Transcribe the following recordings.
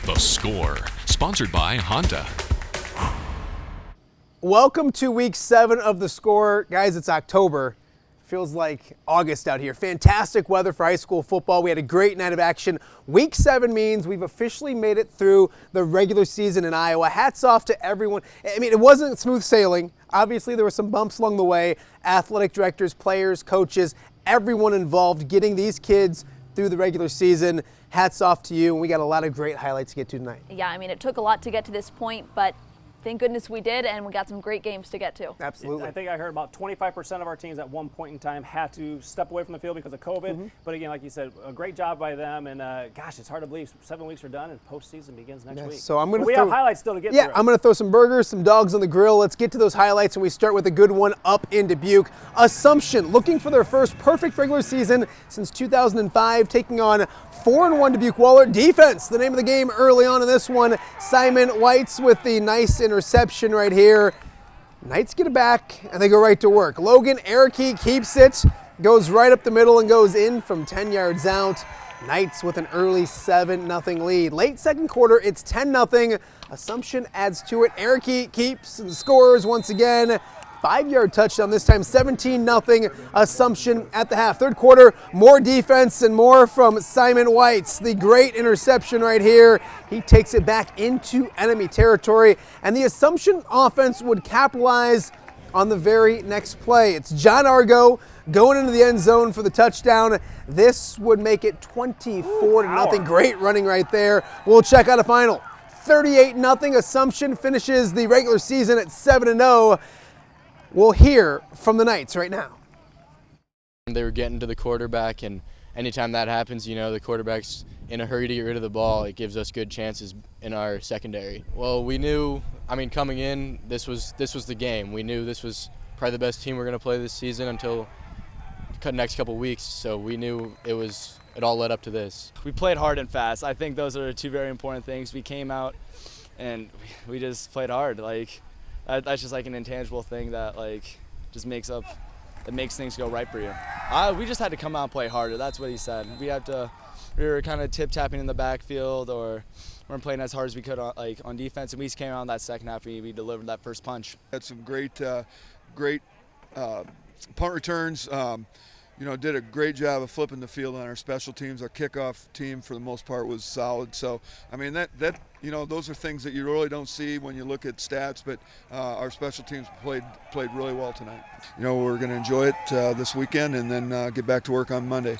The Score, sponsored by Honda. Welcome to week 7 of The Score. Guys, it's October. Feels like August out here. Fantastic weather for high school football. We had a great night of action. Week 7 means we've officially made it through the regular season in Iowa. Hats off to everyone. I mean, it wasn't smooth sailing. Obviously, there were some bumps along the way. Athletic directors, players, coaches, everyone involved getting these kids through the regular season. Hats off to you, and we got a lot of great highlights to get to tonight. Yeah, I mean, it took a lot to get to this point, but thank goodness we did, and we got some great games to get to. Absolutely. I think I heard about 25% of our teams at one point in time had to step away from the field because of COVID. But again, like you said, a great job by them. And gosh, it's hard to believe 7 weeks are done and postseason begins next week. So I'm going to we have highlights still to get Yeah, through. I'm going to throw some burgers, some dogs on the grill. Let's get to those highlights, and we start with a good one up in Dubuque. Assumption looking for their first perfect regular season since 2005, taking on 4-1 Dubuque Waller. Defense, the name of the game early on in this one. Simon Whites with the nice interception right here. Knights get it back, and they go right to work. Logan Cherokee keeps it, goes right up the middle and goes in from 10 yards out. Knights with an early 7-0 lead. Late second quarter, it's 10-0. Assumption adds to it. Cherokee keeps and scores once again. 5-yard touchdown this time, 17-0 Assumption at the half. Third quarter, more defense and more from Simon Whites. The great interception right here. He takes it back into enemy territory, and the Assumption offense would capitalize on the very next play. It's John Argo going into the end zone for the touchdown. This would make it 24-0. Great running right there. We'll check out a final. 38-0 Assumption finishes the regular season at 7-0. We'll hear from the Knights right now. They were getting to the quarterback, and anytime that happens, you know, the quarterback's in a hurry to get rid of the ball. It gives us good chances in our secondary. Well, we knew, I mean, coming in, this was the game. We knew this was probably the best team we're going to play this season until the next couple weeks, so we knew it all led up to this. We played hard and fast. I think those are two very important things. We came out and we just played hard. Like, that's just like an intangible thing that just makes things go right for you. We just had to come out and play harder. That's what he said. We were kind of tip-tapping in the backfield, or weren't playing as hard as we could on defense, and we just came out in that second half and we delivered that first punch. Had some great punt returns. Did a great job of flipping the field on our special teams. Our kickoff team, for the most part, was solid. So, I mean, those are things that you really don't see when you look at stats. But our special teams played really well tonight. We're going to enjoy it this weekend and then get back to work on Monday.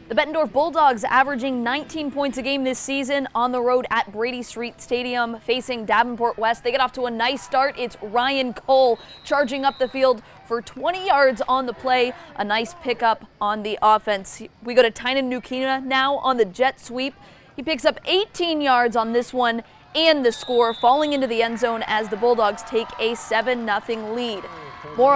The Bettendorf Bulldogs averaging 19 points a game this season on the road at Brady Street Stadium facing Davenport West. They get off to a nice start. It's Ryan Cole charging up the field for 20 yards on the play. A nice pickup on the offense. We go to Tynan Nukina now on the jet sweep. He picks up 18 yards on this one and the score, falling into the end zone as the Bulldogs take a 7-0 lead. More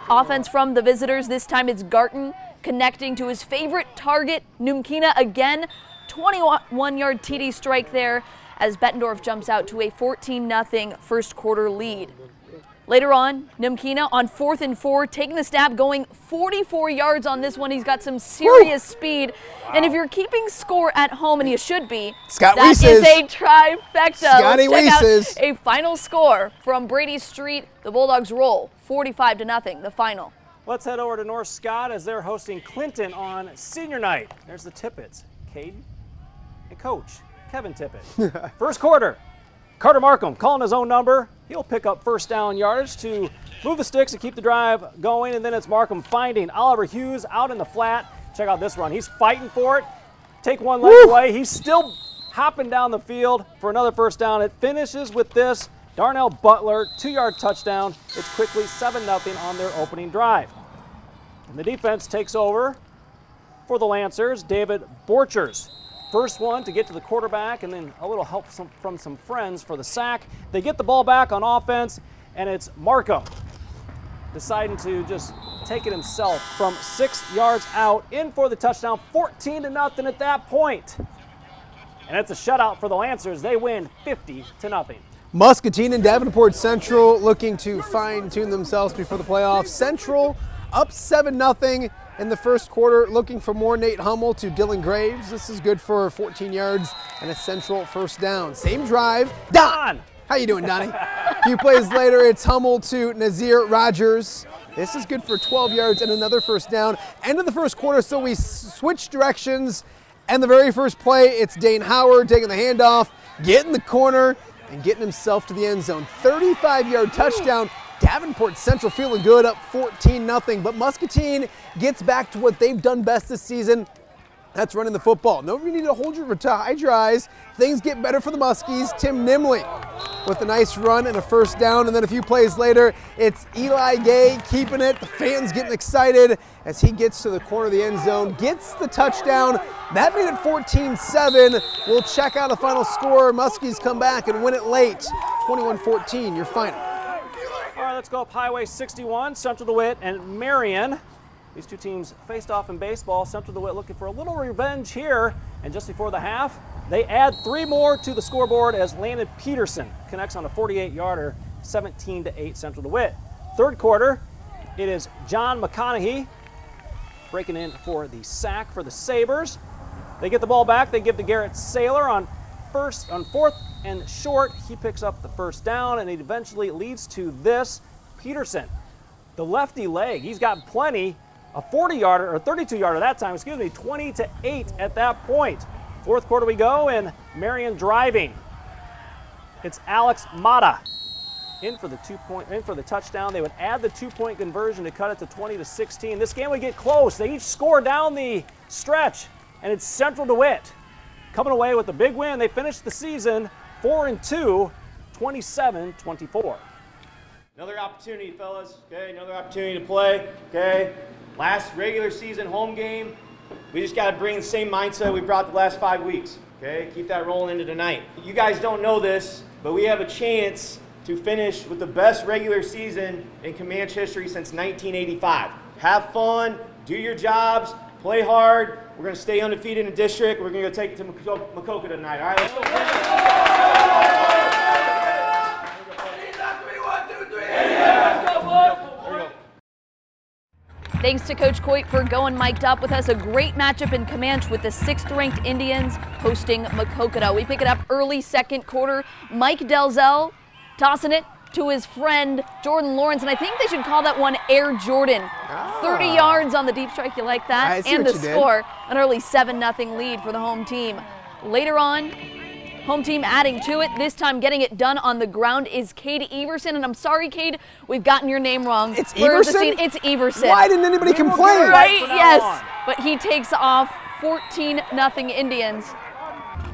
offense from the visitors. This time it's Garton connecting to his favorite target, Numkina again. 21-yard TD strike there as Bettendorf jumps out to a 14-0 first quarter lead. Later on, Numkina on 4th and 4, taking the snap, going 44 yards on this one. He's got some serious speed. Wow. And if you're keeping score at home, and you should be, that is a trifecta. Scotty Let's check out a final score from Brady Street. The Bulldogs roll 45-0, the final. Let's head over to North Scott as they're hosting Clinton on senior night. There's the Tippetts, Caden and Coach Kevin Tippett. First quarter, Carter Markham calling his own number. He'll pick up first down yardage to move the sticks and keep the drive going, and then it's Markham finding Oliver Hughes out in the flat. Check out this run. He's fighting for it. Take one leg away. He's still hopping down the field for another first down. It finishes with this. Darnell Butler, 2-yard touchdown. It's quickly 7-0 on their opening drive. And the defense takes over for the Lancers. David Borchers, first one to get to the quarterback, and then a little help from some friends for the sack. They get the ball back on offense, and it's Markham deciding to just take it himself from 6 yards out, in for the touchdown, 14-0 at that point. And it's a shutout for the Lancers. They win 50-0. Muscatine and Davenport Central looking to fine-tune themselves before the playoffs. Central up 7-0. in the first quarter. Looking for more, Nate Hummel to Dylan Graves. This is good for 14 yards and a central first down. Same drive. Don! How you doing, Donnie? A few plays later, it's Hummel to Nazir Rogers. This is good for 12 yards and another first down. End of the first quarter, so we switch directions. And the very first play, it's Dane Howard taking the handoff, getting the corner, and getting himself to the end zone. 35-yard touchdown. Davenport Central feeling good, up 14-0. But Muscatine gets back to what they've done best this season. That's running the football. No need to hide your eyes. Things get better for the Muskies. Tim Nimley with a nice run and a first down. And then a few plays later, it's Eli Gay keeping it. The fans getting excited as he gets to the corner of the end zone, gets the touchdown. That made it 14-7. We'll check out the final score. Muskies come back and win it late. 21-14, your final. All right, let's go up Highway 61, Central DeWitt and Marion. These two teams faced off in baseball. Central DeWitt looking for a little revenge here. And just before the half, they add 3 more to the scoreboard as Landon Peterson connects on a 48-yarder, 17-8 Central DeWitt. Third quarter, it is John McConaughey breaking in for the sack for the Sabres. They get the ball back. They give to Garrett Saylor on fourth and short. He picks up the first down, and it eventually leads to this. Peterson, the lefty leg, he's got plenty. A 40-yarder, or 32-yarder that time, 20-8 at that point. Fourth quarter we go, and Marion driving. It's Alex Mata in for the touchdown. They would add the 2-point conversion to cut it to 20-16. This game would get close. They each score down the stretch, and it's Central DeWitt coming away with a big win. They finished the season 4-2, 27-24. Another opportunity, fellas. Okay, another opportunity to play. Okay, last regular season home game. We just got to bring the same mindset we brought the last 5 weeks. Okay, keep that rolling into tonight. You guys don't know this, but we have a chance to finish with the best regular season in Comanche history since 1985. Have fun, do your jobs, play hard. We're going to stay undefeated in the district. We're going to go take it to Maquoketa tonight. All right, let's go. Thanks to Coach Coit for going mic'd up with us. A great matchup in Comanche with the 6th-ranked Indians hosting Maquoketa. We pick it up early second quarter. Mike Delzell tossing it to his friend Jordan Lawrence, and I think they should call that one Air Jordan. 30 yards on the deep strike, you like that? And the score, an early 7-0 lead for the home team. Later on, home team adding to it, this time getting it done on the ground is Cade Everson. And I'm sorry, Cade, we've gotten your name wrong. It's Everson? It's Everson. Why didn't anybody complain? Right, yes. But he takes off 14-0 Indians,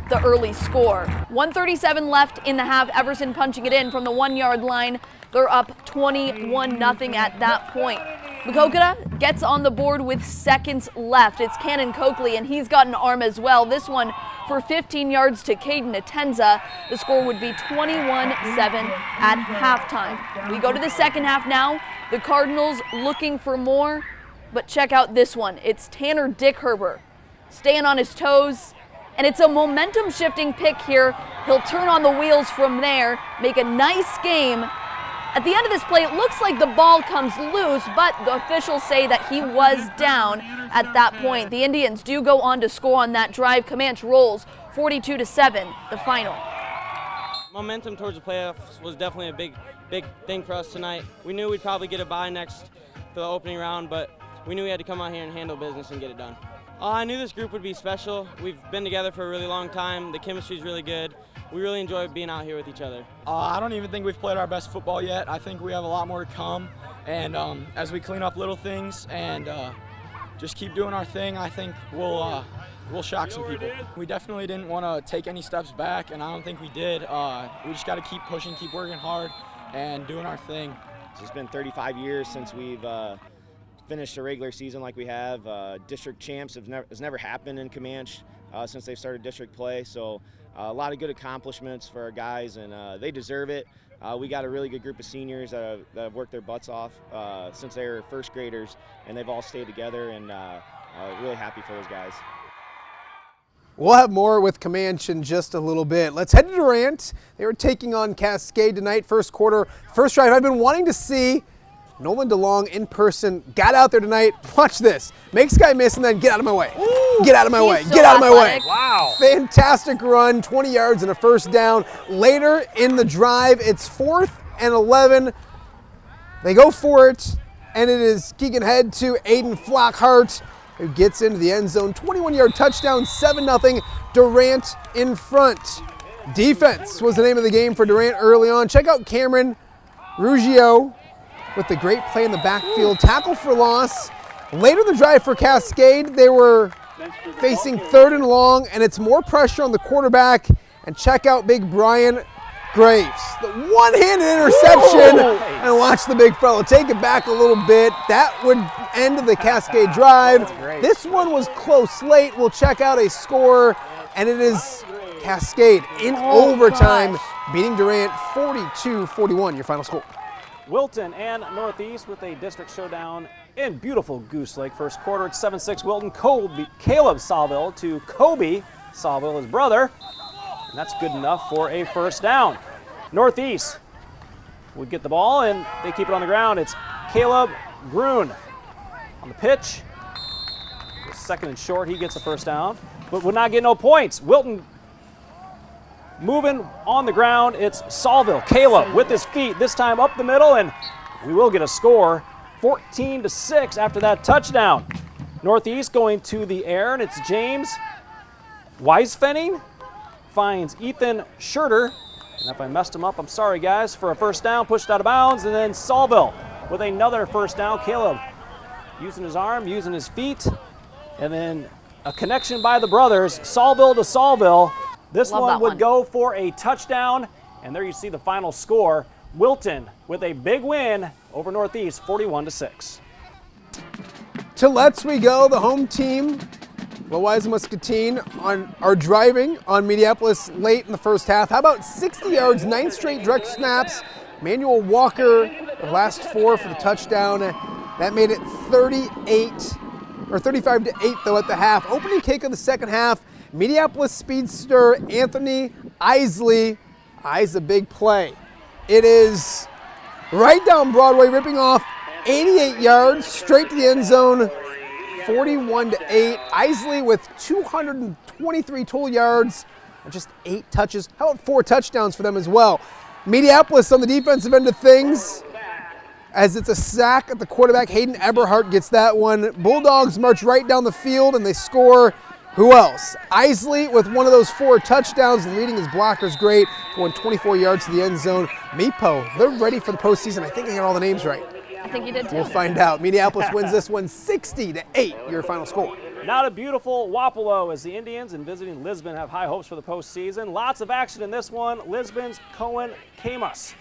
the early score. 1:37 left in the half. Everson punching it in from the 1-yard line. They're up 21-0 at that point. Maquoketa gets on the board with seconds left. It's Cannon Coakley, and he's got an arm as well. This one for 15 yards to Caden Atenza. The score would be 21-7 at halftime. We go to the second half now. The Cardinals looking for more, but check out this one. It's Tanner Dickherber staying on his toes, and it's a momentum-shifting pick here. He'll turn on the wheels from there, make a nice game. At the end of this play, it looks like the ball comes loose, but the officials say that he was down at that point. The Indians do go on to score on that drive. Comanche rolls 42-7, the final. Momentum towards the playoffs was definitely a big thing for us tonight. We knew we'd probably get a bye next for the opening round, but we knew we had to come out here and handle business and get it done. I knew this group would be special. We've been together for a really long time. The chemistry's really good. We really enjoy being out here with each other. I don't even think we've played our best football yet. I think we have a lot more to come. And as we clean up little things and just keep doing our thing, I think we'll shock some people. We definitely didn't want to take any steps back, and I don't think we did. We just got to keep pushing, keep working hard, and doing our thing. It's been 35 years since we've finished a regular season like we have. District champs has never happened in Comanche since they've started district play. So a lot of good accomplishments for our guys, and they deserve it. We got a really good group of seniors that have worked their butts off since they were first graders, and they've all stayed together, and really happy for those guys. We'll have more with Comanche in just a little bit. Let's head to Durant. They were taking on Cascade tonight, first quarter, first drive. I've been wanting to see Nolan DeLong in person got out there tonight. Watch this. Makes guy miss and then get out of my way. Get out of my way. He's Get so out of my way. athletic. Wow. Fantastic run, 20 yards and a first down. Later in the drive, it's 4th and 11. They go for it, and it is Keegan Head to Aiden Flockhart, who gets into the end zone. 21-yard touchdown, 7-0, Durant in front. Defense was the name of the game for Durant early on. Check out Cameron Ruggiero with the great play in the backfield. Tackle for loss. Later in the drive for Cascade, they were facing 3rd and long, and it's more pressure on the quarterback. And check out big Brian Graves. The one-handed interception. And watch the big fellow take it back a little bit. That would end the Cascade drive. This one was close late. We'll check out a score, and it is Cascade in overtime, beating Durant 42-41, your final score. Wilton and Northeast with a district showdown in beautiful Goose Lake. First quarter, it's 7-6 Wilton. Caleb Sawville to Kobe Sawville, his brother. And that's good enough for a first down. Northeast would get the ball, and they keep it on the ground. It's Caleb Grun on the pitch. 2nd and short, he gets the first down, but would not get no points. Wilton moving on the ground. It's Sawville. Caleb with his feet, this time up the middle, and we will get a score. 14-6 after that touchdown. Northeast going to the air, and it's James Weisfenning. Finds Ethan Schurter, and if I messed him up, I'm sorry guys, for a first down, pushed out of bounds, and then Sawville with another first down. Caleb using his arm, using his feet, and then a connection by the brothers, Sawville to Sawville. This Love one that would one. go for a touchdown, and there you see the final score. Wilton with a big win over Northeast, 41-6. To Let's we go, the home team. Louisa Muscatine are driving on Mediapolis late in the first half. How about 60 yards, 9 straight direct snaps. Manuel Walker, the last 4 for the touchdown. That made it 35-8 though at the half. Opening kick of the second half, Mediapolis speedster Anthony Isley eyes a big play. It is right down Broadway, ripping off 88 yards straight to the end zone. 41-8. Isley with 223 total yards and just 8 touches. How about 4 touchdowns for them as well? Mediapolis on the defensive end of things, as it's a sack at the quarterback. Hayden Eberhardt gets that one. Bulldogs march right down the field and they score. Who else? Isley with one of those 4 touchdowns, leading his blockers great, going 24 yards to the end zone. Meepo, they're ready for the postseason. I think I got all the names right. I think you did too. We'll find out. Mediapolis wins this one 60-8, your final score. Not a beautiful Wapello as the Indians and visiting Lisbon have high hopes for the postseason. Lots of action in this one. Lisbon's Cohen Camus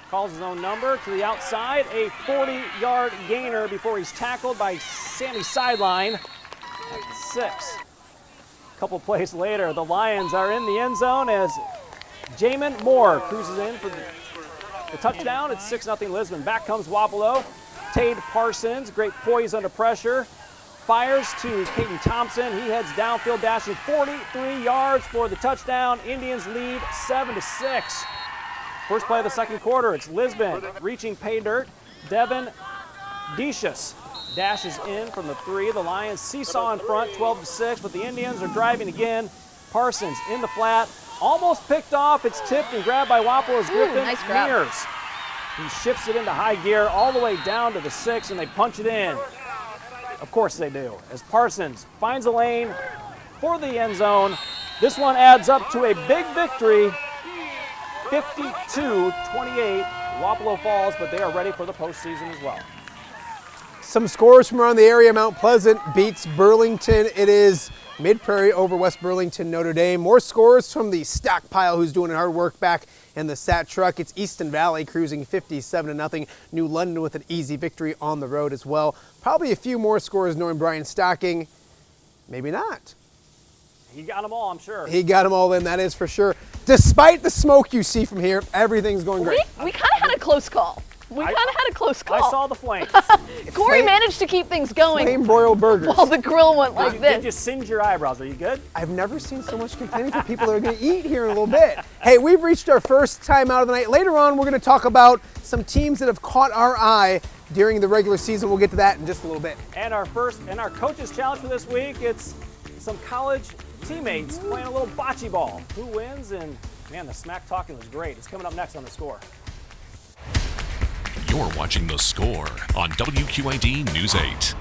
calls his own number to the outside, a 40-yard gainer before he's tackled by Sammy Sideline at the 6. A couple plays later, the Lions are in the end zone as Jamin Moore cruises in for the touchdown. It's 6-0 Lisbon. Back comes Wapello. Tade Parsons, great poise under pressure. Fires to Caden Thompson. He heads downfield, dashing 43 yards for the touchdown. Indians lead 7-6. First play of the second quarter, it's Lisbon reaching pay dirt. Devin Decius dashes in from the 3. The Lions seesaw in front, 12-6, but the Indians are driving again. Parsons in the flat, almost picked off. It's tipped and grabbed by Wapello's Griffin nice grab. Mears. He shifts it into high gear all the way down to the 6, and they punch it in. Of course they do, as Parsons finds a lane for the end zone. This one adds up to a big victory, 52-28. Wapello falls, but they are ready for the postseason as well. Some scores from around the area. Mount Pleasant beats Burlington. It is Mid-Prairie over West Burlington, Notre Dame. More scores from the stockpile who's doing hard work back in the Sat truck. It's Easton Valley cruising 57-0. New London with an easy victory on the road as well. Probably a few more scores knowing Brian Stocking. Maybe not. He got them all, I'm sure. He got them all in, that is for sure. Despite the smoke you see from here, everything's going great. We kind of had a close call. I saw the flames. Corey managed to keep things going Flame broiled burgers. while the grill went like this. Did you singe your eyebrows? Are you good? I've never seen so much complaining from people that are going to eat here in a little bit. Hey, we've reached our first time out of the night. Later on, we're going to talk about some teams that have caught our eye during the regular season. We'll get to that in just a little bit. And our coaches challenge for this week, it's some college teammates playing a little bocce ball. Who wins? And man, the smack talking was great. It's coming up next on The Score. You're watching The Score on WQID News 8.